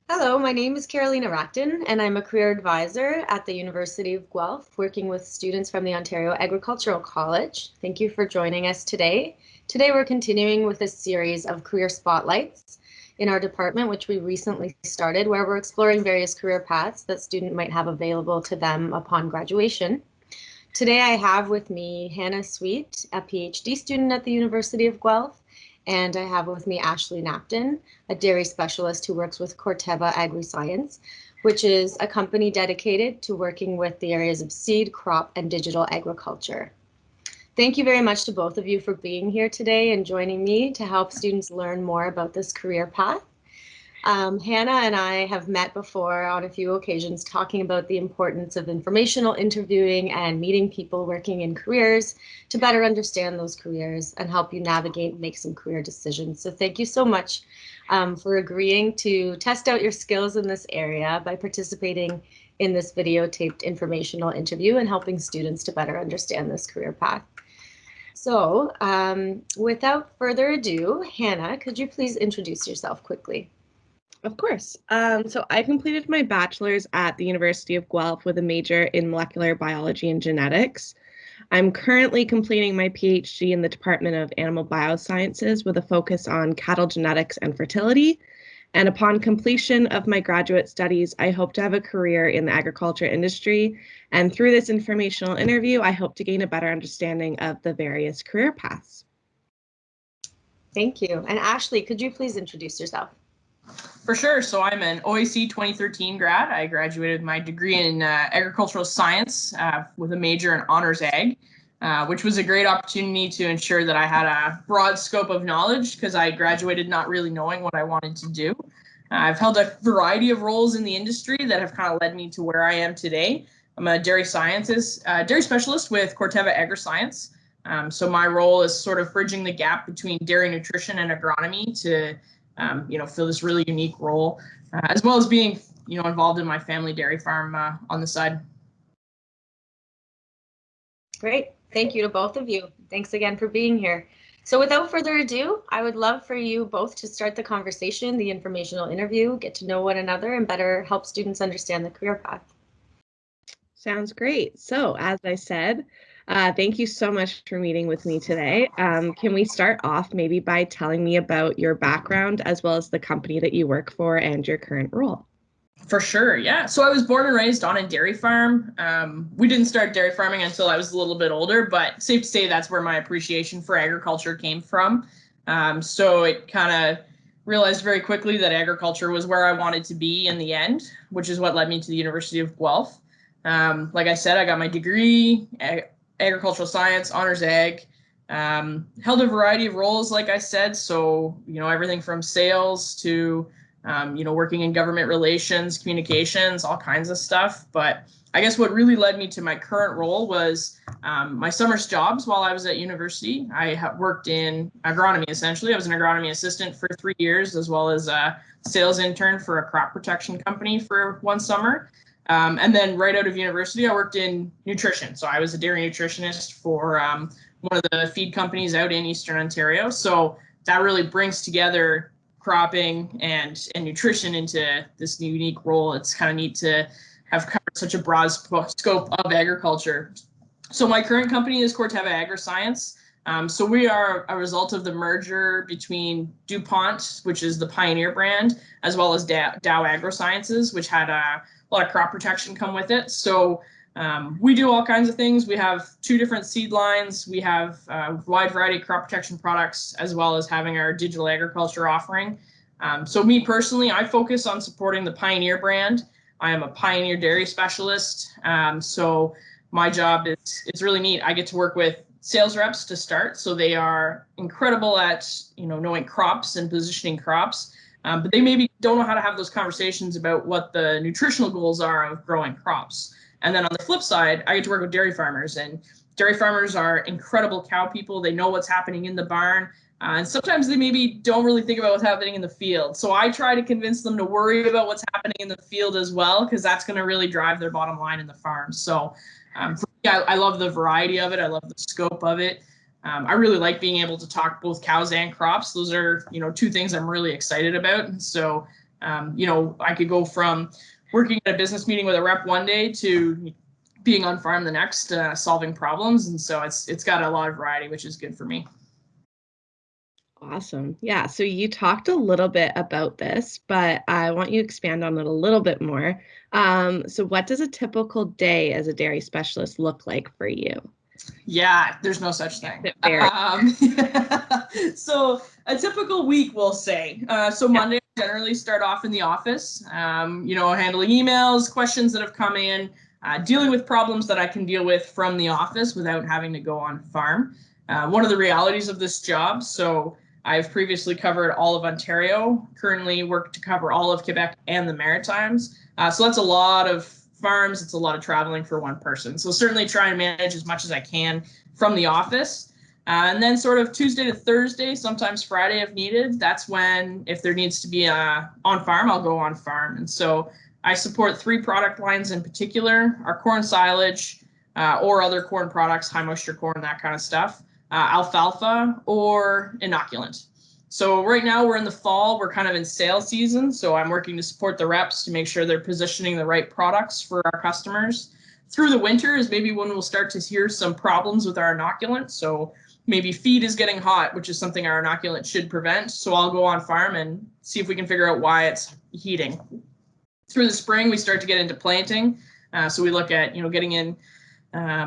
Hello, my name is Karolina Rachtan, and I'm a career advisor at the University of Guelph, working with students from the Ontario Agricultural College. Thank you for joining us today. Today, we're continuing with a series of career spotlights in our department, which we recently started, where we're exploring various career paths that students might have available to them upon graduation. Today, I have with me Hannah Sweett, a PhD student at the University of Guelph, and I have with me Ashley Knapton, a dairy specialist who works with Corteva Agriscience, which is a company dedicated to working with the areas of seed, crop, and digital agriculture. Thank you very much to both of you for being here today and joining me to help students learn more about this career path. Hannah and I have met before on a few occasions talking about the importance of informational interviewing and meeting people working in careers to better understand those careers and help you navigate and make some career decisions. So thank you so much for agreeing to test out your skills in this area by participating in this videotaped informational interview and helping students to better understand this career path. So without further ado, Hannah, could you please introduce yourself quickly? Of course. So I completed my bachelor's at the University of Guelph with a major in molecular biology and genetics. I'm currently completing my PhD in the Department of Animal Biosciences with a focus on cattle genetics and fertility. And upon completion of my graduate studies, I hope to have a career in the agriculture industry. And through this informational interview, I hope to gain a better understanding of the various career paths. Thank you. And Ashley, could you please introduce yourself? For sure. So I'm an OAC 2013 grad. I graduated my degree in agricultural science with a major in honors ag, which was a great opportunity to ensure that I had a broad scope of knowledge because I graduated not really knowing what I wanted to do. I've held a variety of roles in the industry that have kind of led me to where I am today. I'm a dairy specialist with Corteva Agriscience. So my role is sort of bridging the gap between dairy nutrition and agronomy to fill this really unique role, as well as being, involved in my family dairy farm on the side. Great. Thank you to both of you. Thanks again for being here. So without further ado, I would love for you both to start the conversation, the informational interview, get to know one another, and better help students understand the career path. Sounds great. So as I said, thank you so much for meeting with me today. Can we start off maybe by telling me about your background as well as the company that you work for and your current role? For sure, yeah. So I was born and raised on a dairy farm. We didn't start dairy farming until I was a little bit older, but safe to say that's where my appreciation for agriculture came from. So it kind of realized very quickly that agriculture was where I wanted to be in the end, which is what led me to the University of Guelph. Like I said, I got my degree, agricultural science, honors ag, held a variety of roles, like I said. So, everything from sales to, working in government relations, communications, all kinds of stuff. But I guess what really led me to my current role was my summer's jobs while I was at university. I worked in agronomy, essentially. I was an agronomy assistant for 3 years, as well as a sales intern for a crop protection company for one summer. And then right out of university, I worked in nutrition. So I was a dairy nutritionist for one of the feed companies out in Eastern Ontario. So that really brings together cropping and nutrition into this unique role. It's kind of neat to have covered such a broad scope of agriculture. So my current company is Corteva Agriscience. So we are a result of the merger between DuPont, which is the Pioneer brand, as well as Dow Agrosciences, which had a lot of crop protection come with it. So we do all kinds of things. We have 2 different seed lines. We have a wide variety of crop protection products, as well as having our digital agriculture offering. So me personally, I focus on supporting the Pioneer brand. I am a Pioneer dairy specialist. So my job is really neat. I get to work with sales reps to start. So they are incredible at, knowing crops and positioning crops. But they maybe don't know how to have those conversations about what the nutritional goals are of growing crops. And then on the flip side, I get to work with dairy farmers, and dairy farmers are incredible cow people. They know what's happening in the barn. And sometimes they maybe don't really think about what's happening in the field. So I try to convince them to worry about what's happening in the field as well, because that's going to really drive their bottom line in the farm. So for me, I love the variety of it. I love the scope of it. I really like being able to talk both cows and crops. Those are, 2 things I'm really excited about. And so I could go from working at a business meeting with a rep one day to being on farm the next, solving problems. And so it's got a lot of variety, which is good for me. Awesome. Yeah. So you talked a little bit about this, but I want you to expand on it a little bit more. So what does a typical day as a dairy specialist look like for you? Yeah, there's no such thing. So a typical week, we'll say. So Monday, I generally start off in the office, handling emails, questions that have come in, dealing with problems that I can deal with from the office without having to go on farm. One of the realities of this job, so I've previously covered all of Ontario, currently work to cover all of Quebec and the Maritimes. So that's a lot of farms. It's a lot of traveling for one person. So certainly try and manage as much as I can from the office. And then sort of Tuesday to Thursday, sometimes Friday if needed. That's when, if there needs to be on farm, I'll go on farm. And so I support 3 product lines in particular: our corn silage or other corn products, high moisture corn, that kind of stuff. Alfalfa or inoculant. So right now we're in the fall, we're kind of in sales season. So I'm working to support the reps to make sure they're positioning the right products for our customers. Through the winter is maybe when we'll start to hear some problems with our inoculant. So maybe feed is getting hot, which is something our inoculant should prevent. So I'll go on farm and see if we can figure out why it's heating. Through the spring, we start to get into planting. So we look at, getting in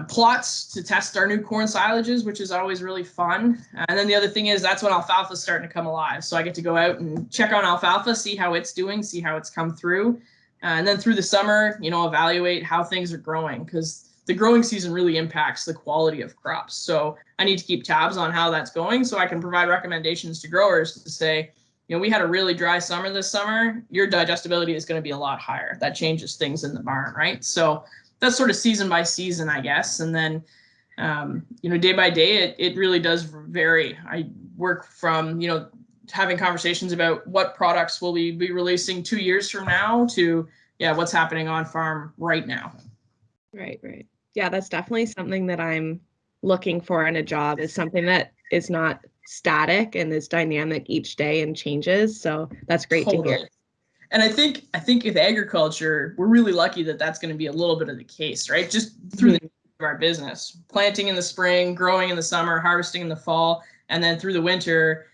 plots to test our new corn silages, which is always really fun. And then the other thing is that's when alfalfa is starting to come alive. So I get to go out and check on alfalfa, see how it's doing, see how it's come through. And then through the summer, evaluate how things are growing, because the growing season really impacts the quality of crops. So I need to keep tabs on how that's going so I can provide recommendations to growers to say, we had a really dry summer this summer. Your digestibility is going to be a lot higher. That changes things in the barn, right? So that's sort of season by season, I guess. And then, day by day, it really does vary. I work from, having conversations about what products will we be releasing 2 years from now to, what's happening on farm right now. Right. Yeah, that's definitely something that I'm looking for in a job, is something that is not static and is dynamic each day and changes. So that's great to hear. And I think with agriculture, we're really lucky that that's going to be a little bit of the case, right? Just through the nature of our business, planting in the spring, growing in the summer, harvesting in the fall, and then through the winter,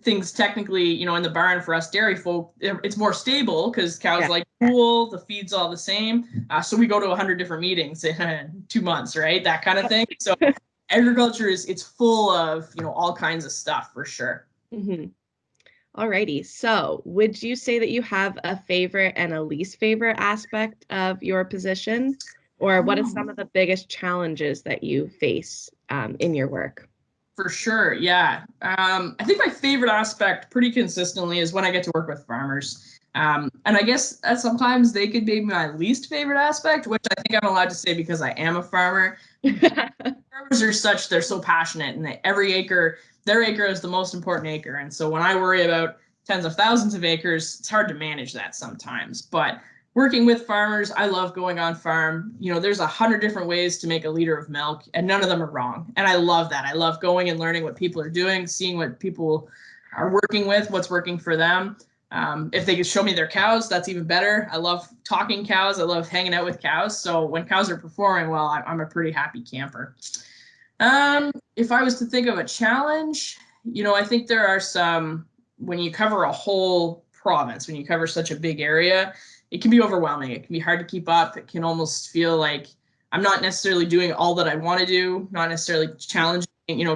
things technically, in the barn for us dairy folk, it's more stable because cows like cool, the feed's all the same. So we go to 100 different meetings in 2 months, right? That kind of thing. So agriculture it's full of, all kinds of stuff for sure. Mm-hmm. Alrighty. So would you say that you have a favorite and a least favorite aspect of your position? Or what are some of the biggest challenges that you face in your work? For sure. Yeah. I think my favorite aspect pretty consistently is when I get to work with farmers. And I guess sometimes they could be my least favorite aspect, which I think I'm allowed to say because I am a farmer. Farmers are they're so passionate, and their acre is the most important acre. And so when I worry about tens of thousands of acres, it's hard to manage that sometimes. But working with farmers, I love going on farm. There's 100 different ways to make a liter of milk, and none of them are wrong. And I love that. I love going and learning what people are doing, seeing what people are working with, what's working for them. If they could show me their cows, that's even better. I love talking cows. I love hanging out with cows. So when cows are performing well, I'm a pretty happy camper. If I was to think of a challenge, I think there are some, when you cover a whole province, when you cover such a big area, it can be overwhelming. It can be hard to keep up. It can almost feel like I'm not necessarily doing all that I want to do, not necessarily challenging,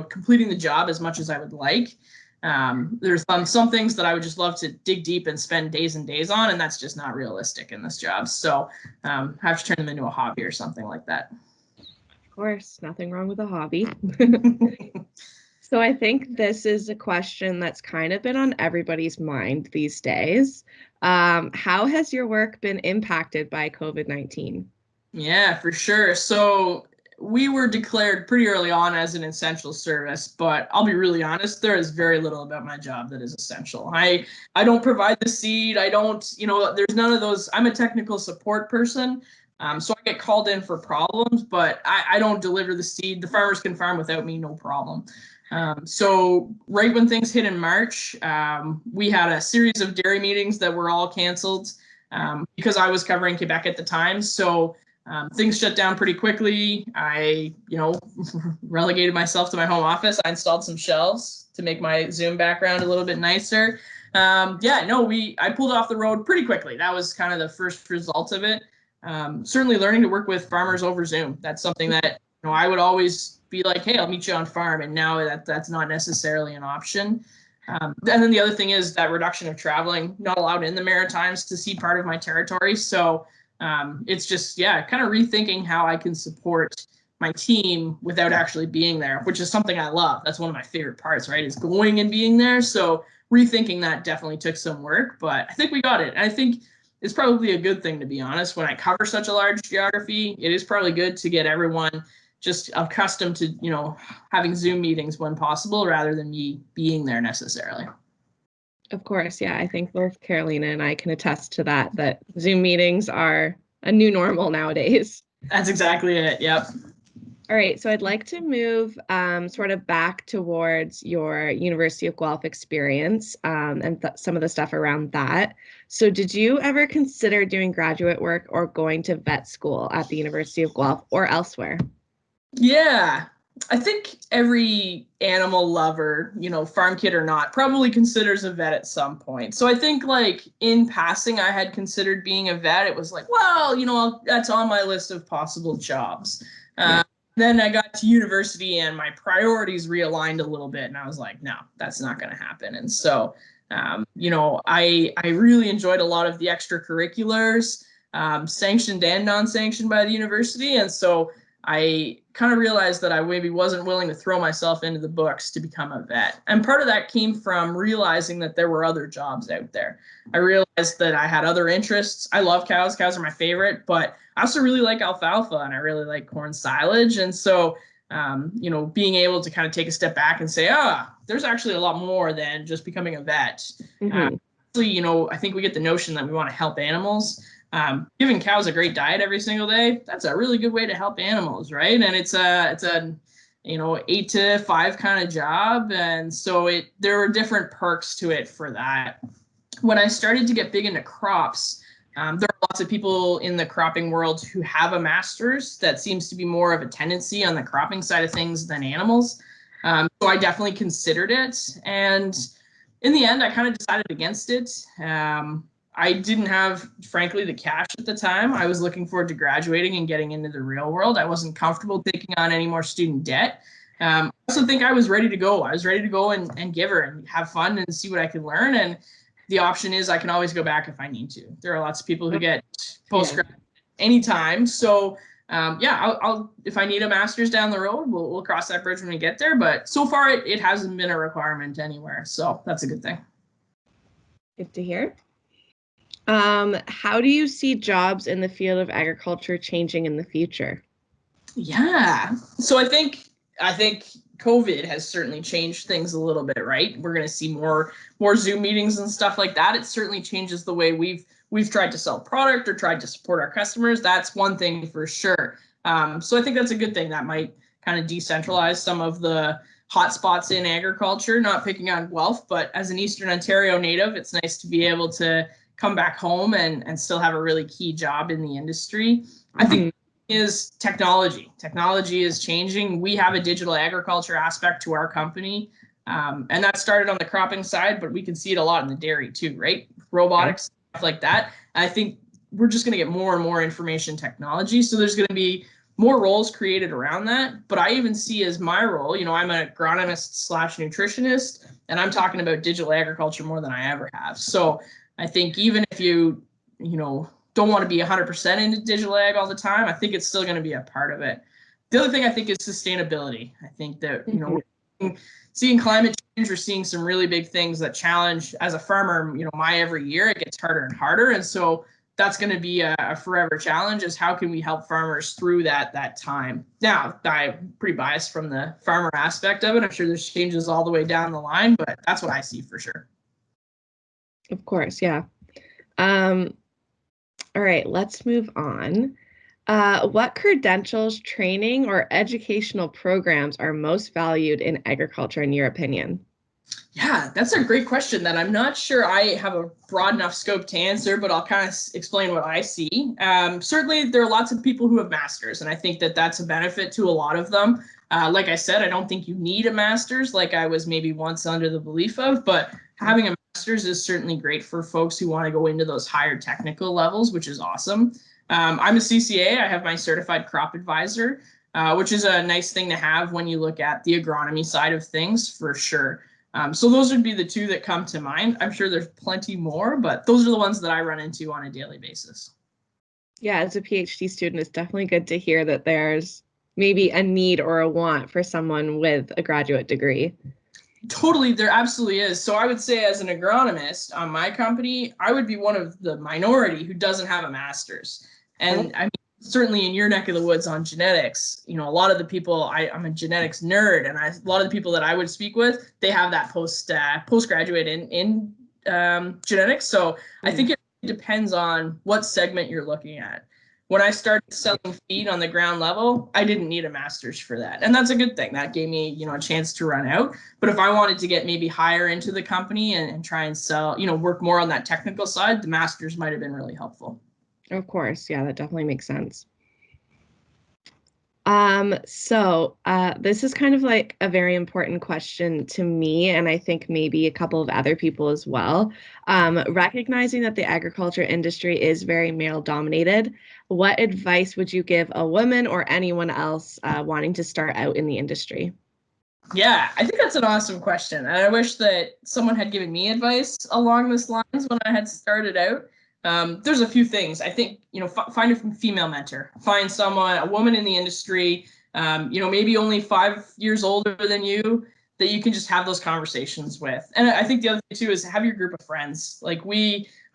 completing the job as much as I would like. There's some things that I would just love to dig deep and spend days and days on, and that's just not realistic in this job. So I have to turn them into a hobby or something like that. Of course, nothing wrong with a hobby. So I think this is a question that's kind of been on everybody's mind these days. How has your work been impacted by COVID-19? Yeah, for sure. So we were declared pretty early on as an essential service, but I'll be really honest, there is very little about my job that is essential. I don't provide the seed. I don't, there's none of those. I'm a technical support person. So I get called in for problems, but I don't deliver the seed. The farmers can farm without me, no problem. So right when things hit in March, we had a series of dairy meetings that were all canceled because I was covering Quebec at the time. So things shut down pretty quickly. I, relegated myself to my home office. I installed some shelves to make my Zoom background a little bit nicer. I pulled off the road pretty quickly. That was kind of the first result of it. Certainly learning to work with farmers over Zoom. That's something that, I would always be like, hey, I'll meet you on farm. And now that's not necessarily an option. And then the other thing is that reduction of traveling, not allowed in the Maritimes to see part of my territory. So it's just, kind of rethinking how I can support my team without actually being there, which is something I love. That's one of my favorite parts, right? Is going and being there. So rethinking that definitely took some work, but I think we got it. And I think it's probably a good thing, to be honest. When I cover such a large geography, it is probably good to get everyone just accustomed to, having Zoom meetings when possible rather than me being there necessarily. Of course, yeah. I think both Karolina and I can attest to that Zoom meetings are a new normal nowadays. That's exactly it. Yep. All right, so I'd like to move sort of back towards your University of Guelph experience and some of the stuff around that. So did you ever consider doing graduate work or going to vet school at the University of Guelph or elsewhere? Yeah, I think every animal lover, farm kid or not, probably considers a vet at some point. So I think in passing, I had considered being a vet. It was like, well, that's on my list of possible jobs. Then I got to university and my priorities realigned a little bit. And I was like, no, that's not going to happen. And so, I really enjoyed a lot of the extracurriculars, sanctioned and non-sanctioned by the university. And so I kind of realized that I maybe wasn't willing to throw myself into the books to become a vet. And part of that came from realizing that there were other jobs out there. I realized that I had other interests. I love cows. Cows are my favorite, but I also really like alfalfa and I really like corn silage. And so, being able to kind of take a step back and say, there's actually a lot more than just becoming a vet. I think we get the notion that we want to help animals. Giving cows a great diet every single day, that's a really good way to help animals, right? And it's a 8 to 5 kind of job. And so there were different perks to it for that. When I started to get big into crops, there are lots of people in the cropping world who have a master's. That seems to be more of a tendency on the cropping side of things than animals. So I definitely considered it. And in the end, I kind of decided against it. I didn't have, frankly, the cash at the time. I was looking forward to graduating and getting into the real world. I wasn't comfortable taking on any more student debt. I also think I was ready to go. I was ready to go and give her and have fun and see what I could learn. And the option is I can always go back if I need to. There are lots of people who get postgrad anytime. So I'll if I need a master's down the road, we'll cross that bridge when we get there. But so far it hasn't been a requirement anywhere. So that's a good thing. Good to hear. How do you see jobs in the field of agriculture changing in the future? Yeah. So I think COVID has certainly changed things a little bit, right? We're going to see more Zoom meetings and stuff like that. It certainly changes the way we've tried to sell product or tried to support our customers. That's one thing for sure. So I think that's a good thing. That might kind of decentralize some of the hotspots in agriculture, not picking on Guelph, but as an Eastern Ontario native, it's nice to be able to come back home and still have a really key job in the industry. I think is technology. Technology is changing. We have a digital agriculture aspect to our company. And that started on the cropping side, but we can see it a lot in the dairy too, right? Robotics, stuff like that. I think we're just going to get more and more information technology. So there's going to be more roles created around that. But I even see as my role, I'm an agronomist / nutritionist, and I'm talking about digital agriculture more than I ever have. So I think even if you don't want to be 100% into digital ag all the time, I think it's still going to be a part of it. The other thing I think is sustainability. I think that, seeing climate change, we're seeing some really big things that challenge as a farmer, my every year, it gets harder and harder. And so that's going to be a forever challenge is how can we help farmers through that time? Now, I'm pretty biased from the farmer aspect of it. I'm sure there's changes all the way down the line, but that's what I see for sure. Of course, yeah. All right, let's move on. What credentials, training, or educational programs are most valued in agriculture, in your opinion? Yeah, that's a great question that I'm not sure I have a broad enough scope to answer, but I'll kind of explain what I see. Certainly, there are lots of people who have masters, and I think that that's a benefit to a lot of them. Like I said, I don't think you need a master's like I was maybe once under the belief of, but having a master's is certainly great for folks who want to go into those higher technical levels, which is awesome. I'm a CCA. I have my certified crop advisor, which is a nice thing to have when you look at the agronomy side of things for sure. So those would be the two that come to mind. I'm sure there's plenty more, but those are the ones that I run into on a daily basis. Yeah, as a PhD student, it's definitely good to hear that there's maybe a need or a want for someone with a graduate degree. Totally, there absolutely is. So I would say as an agronomist on my company, I would be one of the minority who doesn't have a master's. And I mean, certainly in your neck of the woods on genetics, a lot of the people, I'm a genetics nerd, and a lot of the people that I would speak with, they have that postgraduate in genetics. So I think it depends on what segment you're looking at. When I started selling feed on the ground level, I didn't need a master's for that. And that's a good thing. That gave me, a chance to run out. But if I wanted to get maybe higher into the company and try and sell, work more on that technical side, the master's might have been really helpful. Of course. Yeah, that definitely makes sense. This is kind of like a very important question to me, and I think maybe a couple of other people as well. Recognizing that the agriculture industry is very male dominated, what advice would you give a woman or anyone else wanting to start out in the industry? Yeah, I think that's an awesome question. And I wish that someone had given me advice along this lines when I had started out. There's a few things. I think, find a female mentor, find someone, a woman in the industry, maybe only 5 years older than you, that you can just have those conversations with. And I think the other thing too is have your group of friends. I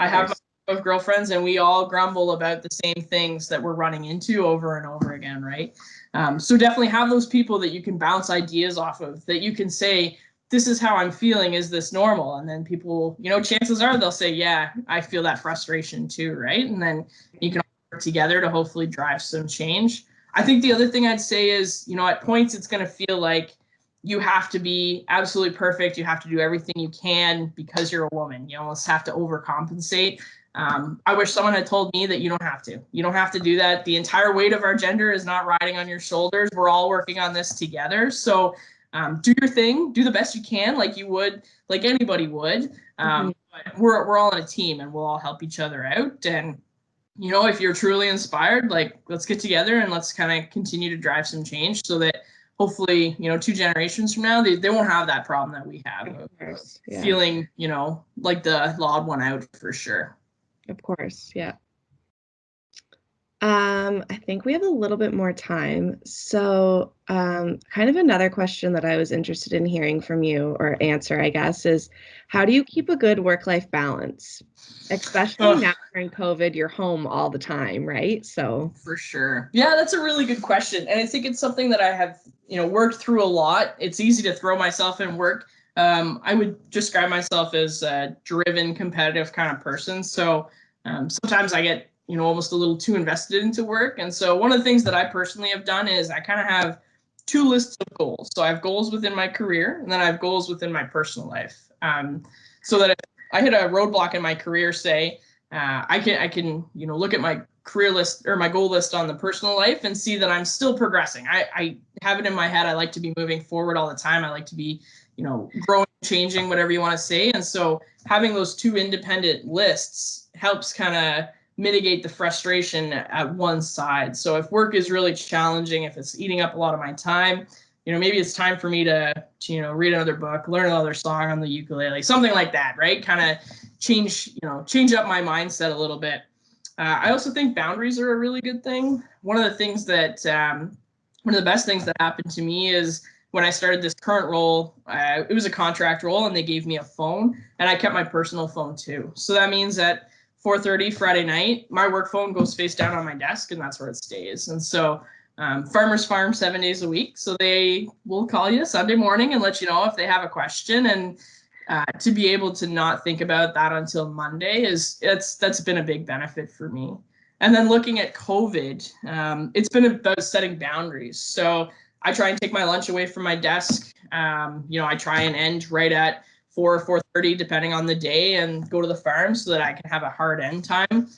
have my group of girlfriends, and we all grumble about the same things that we're running into over and over again, right? So definitely have those people that you can bounce ideas off of, that you can say, this is how I'm feeling. Is this normal? And then people, chances are they'll say, yeah, I feel that frustration too, right? And then you can all work together to hopefully drive some change. I think the other thing I'd say is, at points it's going to feel like you have to be absolutely perfect. You have to do everything you can because you're a woman. You almost have to overcompensate. I wish someone had told me that you don't have to. You don't have to do that. The entire weight of our gender is not riding on your shoulders. We're all working on this together. So do your thing, do the best you can, like you would, like anybody would. But we're all on a team, and we'll all help each other out. And, if you're truly inspired, let's get together and let's kind of continue to drive some change so that hopefully, 2 generations from now, they won't have that problem that we have of feeling, like the odd one out for sure. Of course. Yeah. I think we have a little bit more time. So, kind of another question that I was interested in hearing from you, or answer, I guess, is how do you keep a good work-life balance? Especially now during COVID, you're home all the time, right? So for sure. Yeah, that's a really good question. And I think it's something that I have, worked through a lot. It's easy to throw myself in work. I would describe myself as a driven, competitive kind of person. So sometimes I get almost a little too invested into work. And so one of the things that I personally have done is I kind of have 2 lists of goals. So I have goals within my career, and then I have goals within my personal life. So that if I hit a roadblock in my career, say, I can look at my career list or my goal list on the personal life and see that I'm still progressing. I have it in my head. I like to be moving forward all the time. I like to be, growing, changing, whatever you want to say. And so having those 2 independent lists helps kind of mitigate the frustration at one side. So if work is really challenging, if it's eating up a lot of my time, maybe it's time for me to read another book, learn another song on the ukulele, something like that, right? Kind of change up my mindset a little bit. I also think boundaries are a really good thing. One of the best things that happened to me is when I started this current role, it was a contract role, and they gave me a phone, and I kept my personal phone too. So that means that 4:30 Friday night, my work phone goes face down on my desk, and that's where it stays. And so farmers farm 7 days a week. So they will call you Sunday morning and let you know if they have a question. And to be able to not think about that until Monday that's been a big benefit for me. And then looking at COVID, it's been about setting boundaries. So I try and take my lunch away from my desk. I try and end right at 4 or 4:30, depending on the day, and go to the farm so that I can have a hard end time.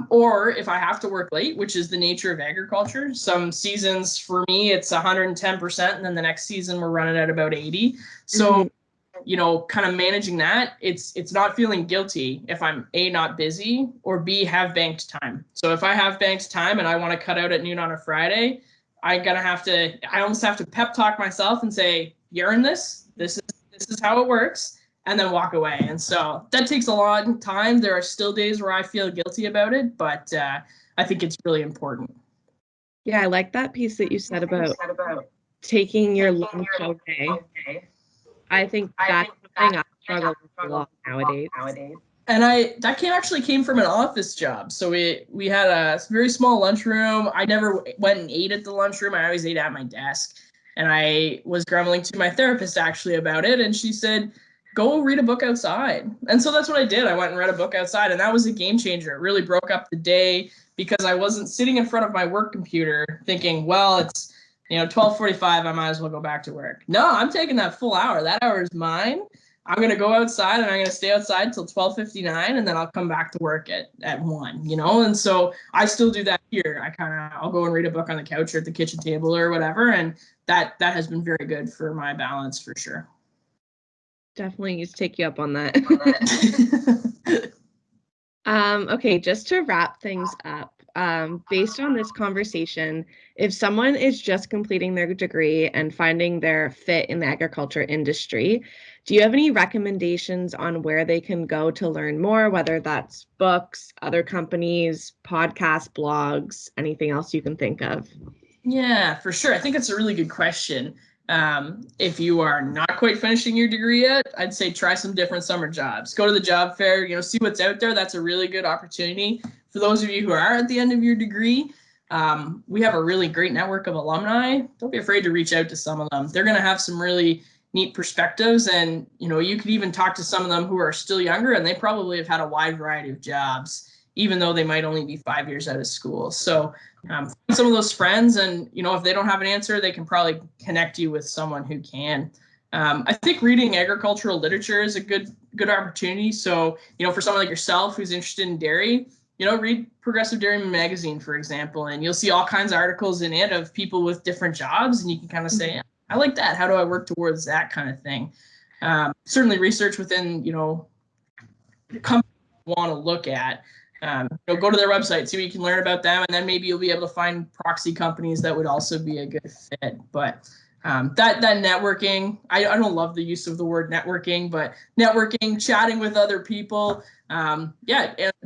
Or if I have to work late, which is the nature of agriculture, some seasons for me, it's 110%. And then the next season we're running at about 80. So, kind of managing that, it's not feeling guilty if I'm A, not busy, or B, have banked time. So if I have banked time and I want to cut out at noon on a Friday, I almost have to pep talk myself and say, you're in this. This is how it works, and then walk away. And so that takes a lot of time. There are still days where I feel guilty about it, but I think it's really important. Yeah, I like that piece that you said about taking your lunch away. I think that's something I struggle with a lot nowadays. And that came from an office job. So we had a very small lunchroom. I never went and ate at the lunchroom. I always ate at my desk. And I was grumbling to my therapist actually about it. And she said, go read a book outside. And so that's what I did. I went and read a book outside, and that was a game changer. It really broke up the day because I wasn't sitting in front of my work computer thinking, well, it's 12:45, I might as well go back to work. No, I'm taking that full hour. That hour is mine. I'm going to go outside, and I'm going to stay outside until 12:59, and then I'll come back to work at 1, And so I still do that here. I'll go and read a book on the couch or at the kitchen table or whatever. And that has been very good for my balance for sure. Definitely need to take you up on that. Okay, just to wrap things up, based on this conversation, if someone is just completing their degree and finding their fit in the agriculture industry, do you have any recommendations on where they can go to learn more, whether that's books, other companies, podcasts, blogs, anything else you can think of? Yeah, for sure. I think it's a really good question. If you are not quite finishing your degree yet, I'd say try some different summer jobs. Go to the job fair, see what's out there. That's a really good opportunity. For those of you who are at the end of your degree, we have a really great network of alumni. Don't be afraid to reach out to some of them. They're going to have some really neat perspectives, and you could even talk to some of them who are still younger, and they probably have had a wide variety of jobs, even though they might only be 5 years out of school. So find some of those friends, and if they don't have an answer, they can probably connect you with someone who can. I think reading agricultural literature is a good opportunity. So for someone like yourself who's interested in dairy, read Progressive Dairyman magazine, for example, and you'll see all kinds of articles in it of people with different jobs, and you can kind of say, I like that. How do I work towards that kind of thing? Certainly research within companies you want to look at. Go to their website, see what you can learn about them, and then maybe you'll be able to find proxy companies that would also be a good fit. But that networking, I don't love the use of the word networking, but networking, chatting with other people, and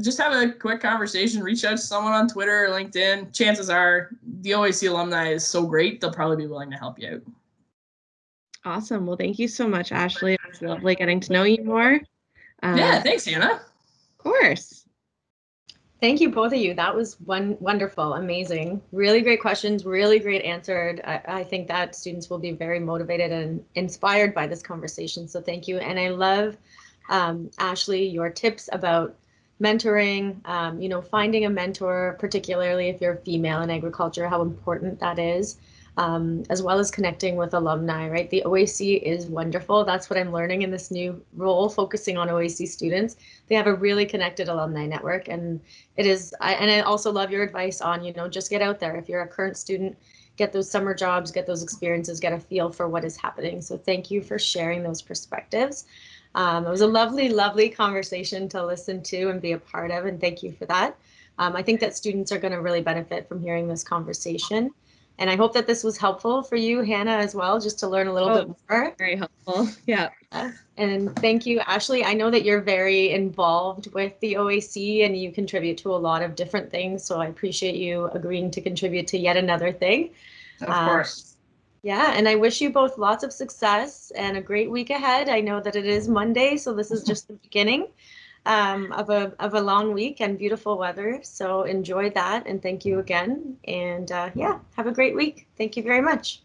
just have a quick conversation, reach out to someone on Twitter or LinkedIn. Chances are the OAC alumni is so great, they'll probably be willing to help you out. Awesome. Well, thank you so much, Ashley. It was lovely getting to know you more. Yeah, thanks, Hannah. Of course. Thank you, both of you. That was wonderful, amazing. Really great questions, really great answered. I think that students will be very motivated and inspired by this conversation. So thank you. And I love, Ashley, your tips about mentoring, finding a mentor, particularly if you're female in agriculture, how important that is. As well as connecting with alumni, right? The OAC is wonderful. That's what I'm learning in this new role, focusing on OAC students. They have a really connected alumni network, and it is. I also love your advice on, just get out there. If you're a current student, get those summer jobs, get those experiences, get a feel for what is happening. So thank you for sharing those perspectives. It was a lovely, lovely conversation to listen to and be a part of, and thank you for that. I think that students are going to really benefit from hearing this conversation. And I hope that this was helpful for you, Hannah, as well, just to learn a little bit more. Very helpful. Yeah. And thank you, Ashley. I know that you're very involved with the OAC and you contribute to a lot of different things. So I appreciate you agreeing to contribute to yet another thing. Of course. Yeah, and I wish you both lots of success and a great week ahead. I know that it is Monday, so this is just the beginning of a long week and beautiful weather. So enjoy that, and thank you again. And have a great week. Thank you very much.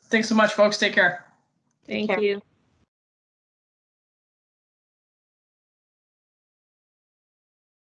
Thanks so much, folks. Take care. Thank you.